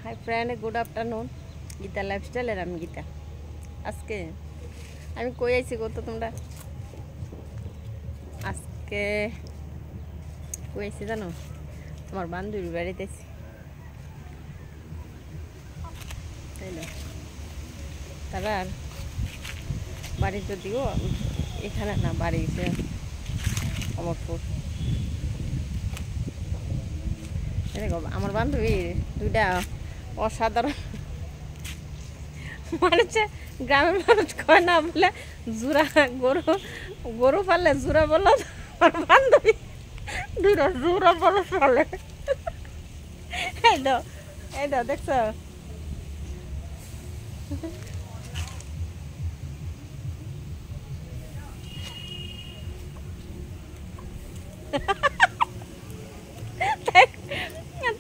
High friend, good afternoon. Geeta লাইফস্টাইলের আমি গীতা। আজকে আমি কই আইছি গো তো তোমরা? আজকে কই আইছি জানো? আমার বান্ধবীর বাড়িতে আছি। তাই না? তারপর বাড়ি যদিও এখানে না, বাড়ি গেছে অমরপুর। আমার বান্ধবীর দুইটা অসাধারণ মানুষ, গ্রামের মানুষ কয় না বলে জোড়া গরু গরু পালে জোড়া বলো। আমার বান্ধবী দুইটা জোড়া বলো পালে। এই দাও দেখছো?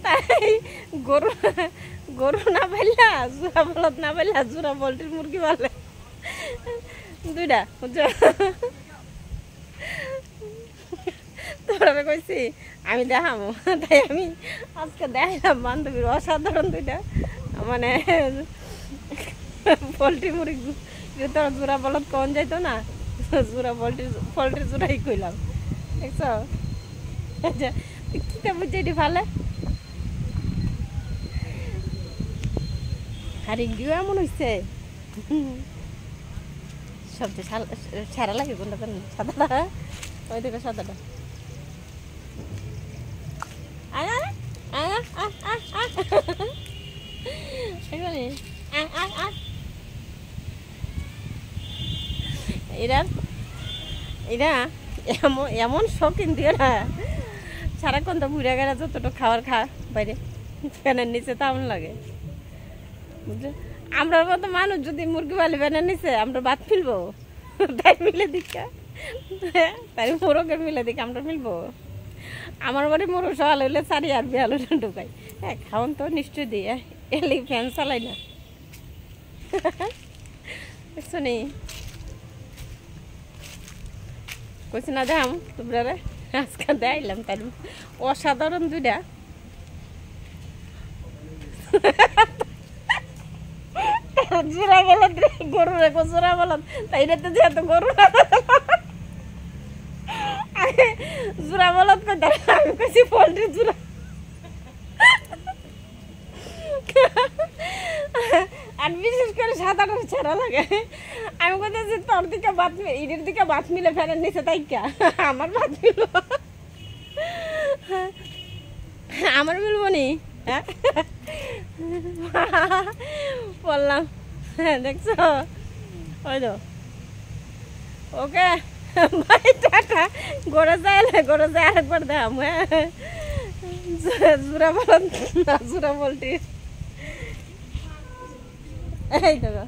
তাই গরু গরু না পাইলা জোড়া বলদ না পাইলা জোড়া পোল্ট্রির মুরগি পালে দুইটা, বুঝছো? তোরা কইছি আমি দেখাবো, তাই আমি আজকে দেখাইলাম বান্ধবীর অসাধারণ দুইটা মানে পোল্ট্রি মুরগি। তোরা জোড়া বলদ কন যাইতো না, জোড়া পোল্ট্রি জোড়াই কইলাম, দেখছ? কিতা বুঝছে এটি ভালো আর ইংরিও এমন হয়েছে। সবচেয়ে সারা লাগে কোনটা জানেন? সাদাটা, ওই দেখো সাদাটা। এরা এরা এমন এমন শৌখিন দিয়ে না, সারাক্ষণ তো বুড়া গেলে যতটুকু খাবার খা বাইরে ফ্যানের নিচে তেমন লাগে, বুঝছো? আমরা মতো মানুষ যদি মুরগি পালি ফ্যানের নিচে, আমরা ভাত ফেলবো? তাই মিলে দিকা, তাই মোরগের মিলে দিকে আমরা মিলবো? আমার বাড়ি মোরগ সকাল হইলে সারি আর বিয়াল ঢুকাই। হ্যাঁ, খাওয়ান তো নিশ্চয় দিই, এলি ফ্যান চালাই না। শুনি কইছি না দাম তোমরা রে, আজকে দেখাইলাম তার অসাধারণ দুইটা। জোড়া বলদ রে, গরু রেখো জোড়া বলদ, তাই রে তো যেহেতু গরু না জোড়া বলদ কই, আমি কইছি পোল্ট্রি জোড়া। আর বিশেষ করে সাধারণ ছেড়া লাগে। আমি কোথায় তোর দিকে ভাত ইটের দিকে ভাত মিলে ফেরার নিচে তাই কে আমার ভাত মিলব, আমার মিলব নি? হ্যাঁ বললাম, দেখছো? ওই তো ওকে ভাই, টাটা। গড়ে যায় আরেকবার দাম। হ্যাঁ, জোড়া বল জোড়া পোল্ট্রি, এই দেখো।